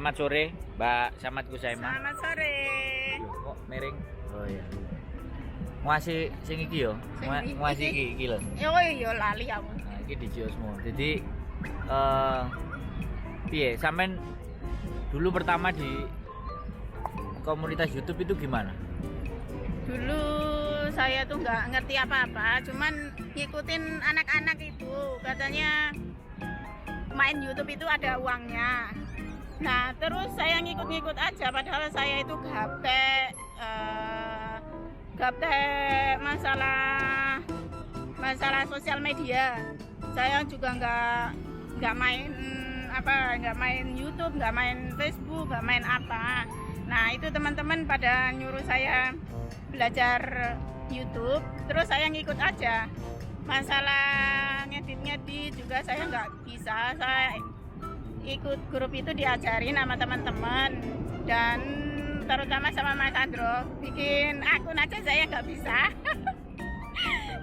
Selamat sore, Mbak Samad Kusaima. Selamat sore. Yo, kok miring? Oh iya. Muasi sing iki yo. Muasi iki lho. Yo lali aku. Nah, iki di Jiosmo. Jadi piye sampean dulu pertama di komunitas YouTube itu gimana? Dulu saya tuh nggak ngerti apa-apa, cuman ngikutin anak-anak itu. Katanya main YouTube itu ada uangnya. Nah, terus saya ngikut-ngikut aja, padahal saya itu gaptek masalah sosial media. Saya juga nggak main YouTube, nggak main Facebook, nggak main apa. Nah, itu teman-teman pada nyuruh saya belajar YouTube, terus saya ngikut aja. Masalah ngedit juga saya nggak bisa. Saya ikut grup itu diajarin sama teman-teman, dan terutama sama Mas Andro. Bikin akun aja saya nggak bisa.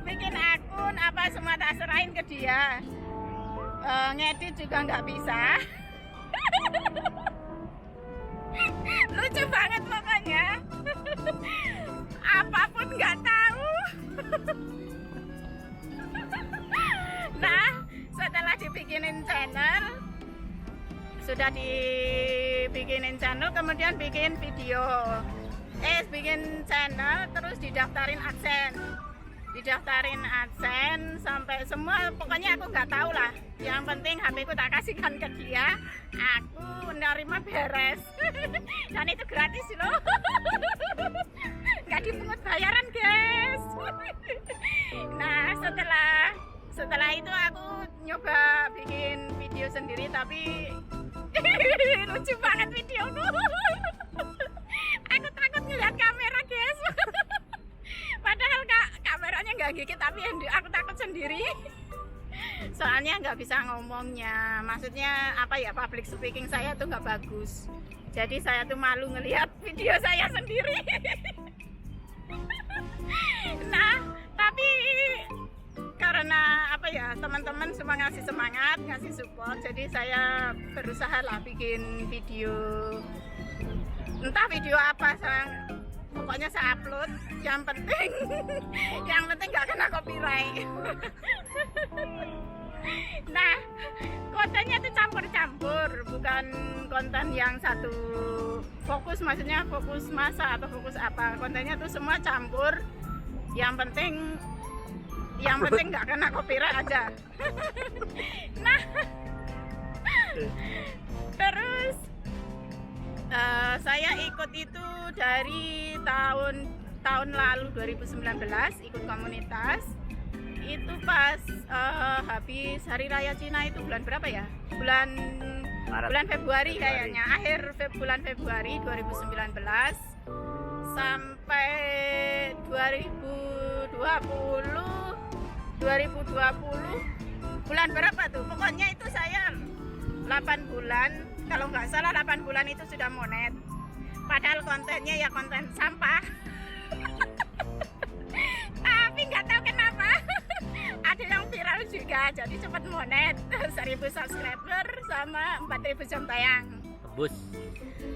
Bikin akun apa semua tak serahin ke dia. Ngedit juga nggak bisa. Lucu banget pokoknya. Apapun nggak tahu. Nah, setelah dibikinin channel, kemudian bikin video, bikin channel, terus didaftarin AdSense sampai semua, pokoknya aku nggak tahu lah. Yang penting HP ku tak kasihkan ke dia, aku nerima beres. Dan itu gratis loh. Nggak dipungut bayaran, guys. Nah, setelah itu aku nyoba bikin video sendiri, tapi lucu banget video tuh. Aku takut ngeliat kamera, guys. Padahal kameranya nggak gigit, tapi aku takut sendiri. Soalnya nggak bisa ngomongnya. Maksudnya apa ya, public speaking saya tuh nggak bagus. Jadi saya tuh malu ngelihat video saya sendiri. Nah, tapi karena apa ya, teman-teman semua ngasih semangat, ngasih support, jadi saya berusaha lah bikin video. Entah video apa, pokoknya saya upload. Yang penting nggak kena copyright. Nah, kontennya itu campur-campur, bukan konten yang satu fokus, maksudnya fokus masa atau fokus apa. Kontennya tuh semua campur. Yang penting nggak kena copyright aja. Nah, terus saya ikut itu dari tahun lalu 2019, ikut komunitas. Itu pas habis Hari Raya Cina itu bulan berapa ya? Bulan Februari kayaknya, akhir bulan Februari 2019 sampai 2020 bulan berapa tuh? Pokoknya itu saya 8 bulan, kalau nggak salah 8 bulan itu sudah monet. Padahal kontennya ya konten sampah. Tapi nggak tahu kenapa ada yang viral juga, jadi cepat monet. 1000 subscriber sama 4000 jam tayang.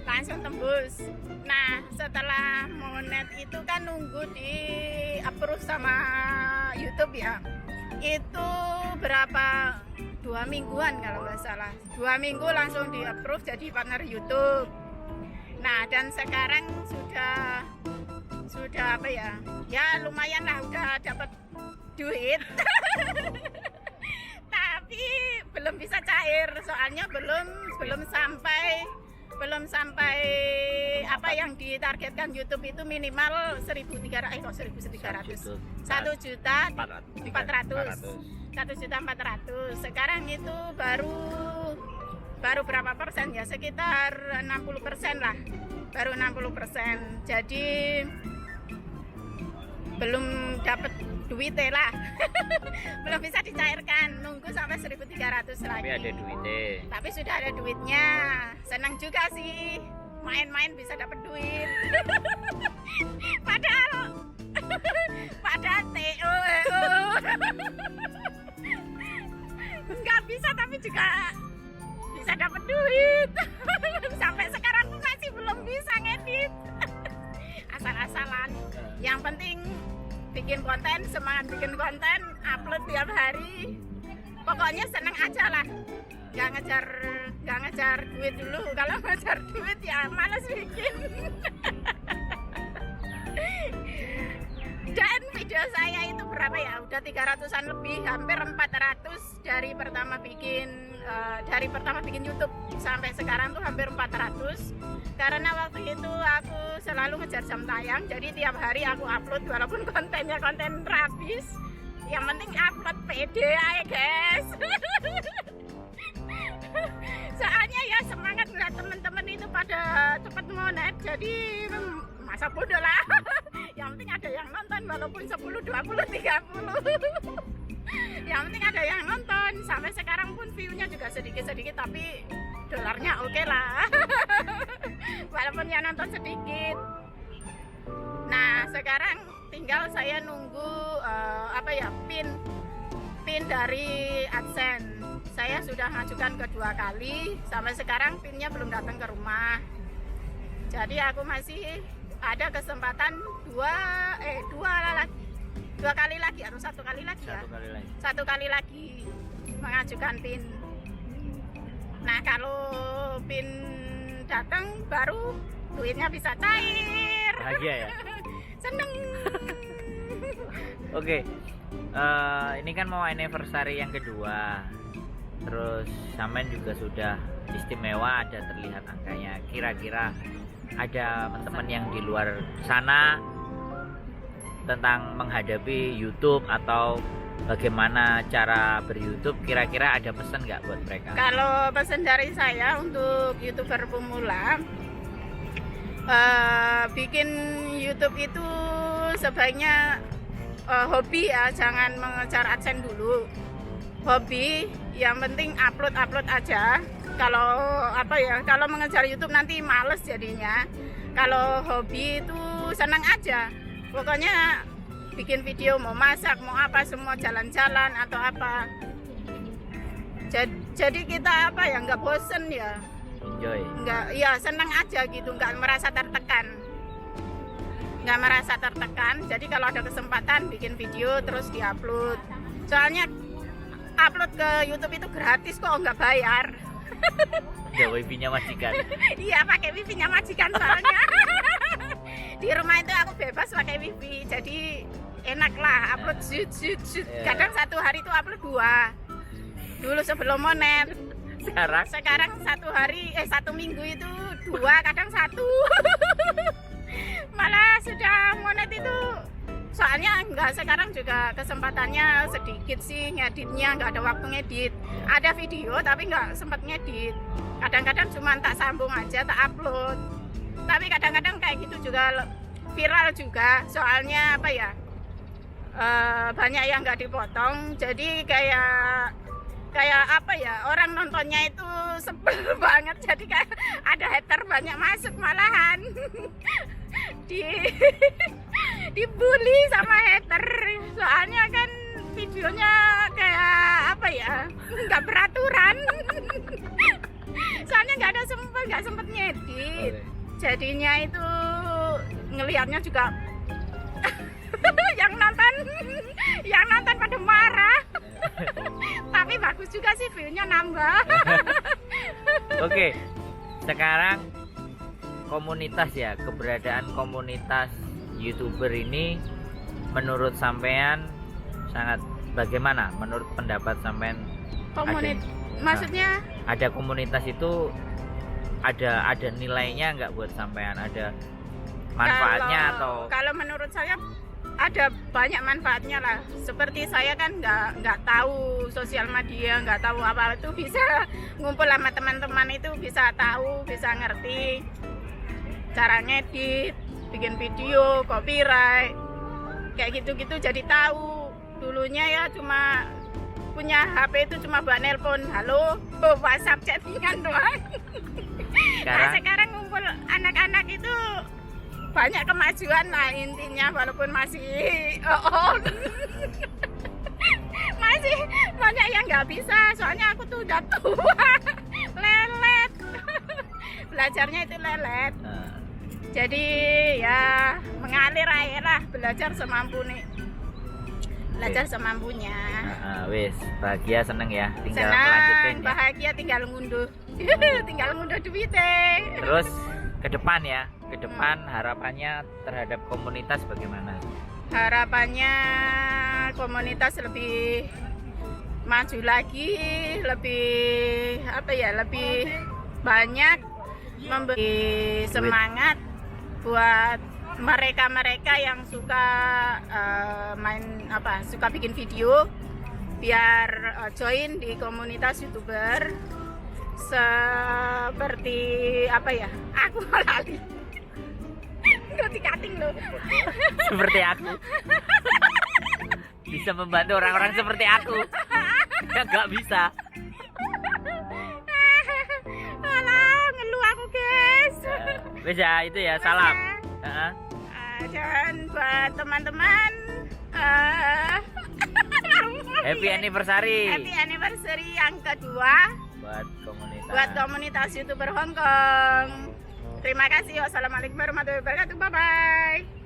Langsung tembus. Nah, setelah monet itu kan nunggu di approve sama YouTube ya. Itu berapa? 2 mingguan kalau nggak salah. 2 minggu langsung di approve jadi partner YouTube. Nah, dan sekarang sudah apa ya? Ya lumayan lah, udah dapat duit. Tapi belum bisa cair, soalnya belum sampai apa yang ditargetkan YouTube itu minimal 1.300. 1.400. Sekarang itu baru berapa persen ya, sekitar 60% lah, baru 60%. Jadi belum dapat duitnya lah. Belum bisa dicairkan, nunggu sampai 1.300 lagi. Tapi ada duitnya. Tapi sudah ada duitnya. Senang juga sih, main-main bisa dapat duit. Padahal TO nggak bisa, tapi juga bisa dapat duit. Sampai bisa ngedit. Asal-asalan. Yang penting bikin konten, semangat bikin konten, upload tiap hari. Pokoknya seneng aja lah. Gak ngejar duit dulu. Kalau ngejar duit ya males bikin. Dan video saya itu berapa ya? Udah 300-an lebih, hampir 400 dari pertama bikin YouTube sampai sekarang tuh hampir 400. Karena waktu itu aku selalu ngejar jam tayang, jadi tiap hari aku upload walaupun kontennya konten rabis. Yang penting upload pede aja guys. Soalnya ya semangat ngeliat temen-temen itu pada cepet monet, jadi masa bodoh lah. Yang penting ada yang nonton walaupun 10, 20, 30. Yang penting ada yang nonton. Sampai sekarang pun view-nya juga sedikit-sedikit, tapi dolarnya oke lah. Walaupun yang nonton sedikit. Nah sekarang tinggal saya nunggu pin dari AdSense. Saya sudah mengajukan kedua kali, sampai sekarang pinnya belum datang ke rumah. Jadi aku masih ada kesempatan dua kali lagi atau satu kali lagi ya? Satu kali lagi mengajukan pin. Nah kalau pin datang baru duitnya bisa cair. Bahagia ya? Seneng. Oke, ini kan mau anniversary yang kedua. Terus sampean juga sudah istimewa, ada terlihat angkanya. Kira-kira ada teman-teman yang di luar sana tentang menghadapi YouTube atau bagaimana cara ber-YouTube, kira-kira ada pesan nggak buat mereka? Kalau pesan dari saya untuk YouTuber pemula, bikin YouTube itu sebaiknya hobi ya, jangan mengejar AdSense dulu. Hobi, yang penting upload aja. Kalau mengejar YouTube nanti males jadinya. Kalau hobi itu senang aja. Pokoknya bikin video, mau masak, mau apa, semua jalan-jalan atau apa. Jadi kita nggak bosen ya. Enjoy. Nggak, ya senang aja gitu, nggak merasa tertekan. Jadi kalau ada kesempatan bikin video terus diupload. Soalnya upload ke YouTube itu gratis kok, nggak bayar. Ada wifi-nya majikan. Iya, pakai wifi-nya majikan soalnya. Di rumah itu aku bebas pakai wifi, jadi enak lah upload shoot. Kadang satu hari itu upload 2. Dulu sebelum monet. Sekarang satu minggu itu 2, kadang 1. Malah sudah monet itu. Soalnya sekarang juga kesempatannya sedikit sih ngeditnya, nggak ada waktu ngedit. Ada video tapi nggak sempat ngedit. Kadang-kadang cuma tak sambung aja, tak upload. Tapi kadang-kadang kayak gitu juga viral juga. Soalnya banyak yang nggak dipotong. Jadi kayak orang nontonnya itu sebel banget. Jadi kayak ada hater banyak masuk malahan. Dibully sama hater, soalnya kan videonya kayak nggak beraturan. Soalnya nggak sempet ngedit. Jadinya itu ngelihatnya juga yang nonton pada marah. Tapi bagus juga sih, view-nya nambah. Oke, sekarang komunitas ya, keberadaan komunitas YouTuber ini menurut sampean sangat bagaimana? Menurut pendapat sampean? Maksudnya ada komunitas itu ada nilainya nggak buat sampean? Ada manfaatnya kalau menurut saya ada banyak manfaatnya lah. Seperti saya kan nggak tahu sosial media, nggak tahu apa itu, bisa ngumpul sama teman-teman itu, bisa tahu, bisa ngerti cara ngedit, bikin video, copyright, kayak gitu-gitu. Jadi tahu. Dulunya ya cuma punya HP itu cuma buat nelpon, halo, WhatsApp, chattingan doang. Sekarang ngumpul anak-anak itu banyak kemajuan lah intinya, walaupun masih masih banyak yang nggak bisa. Soalnya aku tuh udah tua, lelet. Belajarnya itu lelet. Jadi ya mengalir aja lah, belajar semampu nih. Belajar semampunya. Wis, bahagia seneng ya, tinggal Senang, lanjutin ya. bahagia tinggal ngunduh. Tinggal ngunduh duitnya. Terus ke depan ya, ke depan harapannya terhadap komunitas bagaimana? Harapannya komunitas lebih maju lagi, lebih apa ya, lebih banyak memberi semangat buat mereka-mereka yang suka suka bikin video, biar join di komunitas YouTuber seperti apa ya, aku lali cutting loh. Seperti aku. Bisa membantu orang-orang seperti aku. Ya nggak bisa. Alah, ngeluh aku guys. Wis ya, itu ya, salam. Dan buat teman-teman Happy anniversary. Happy anniversary yang kedua Buat komunitas YouTuber Hong Kong. Terima kasih. Wassalamualaikum warahmatullahi wabarakatuh. Bye bye.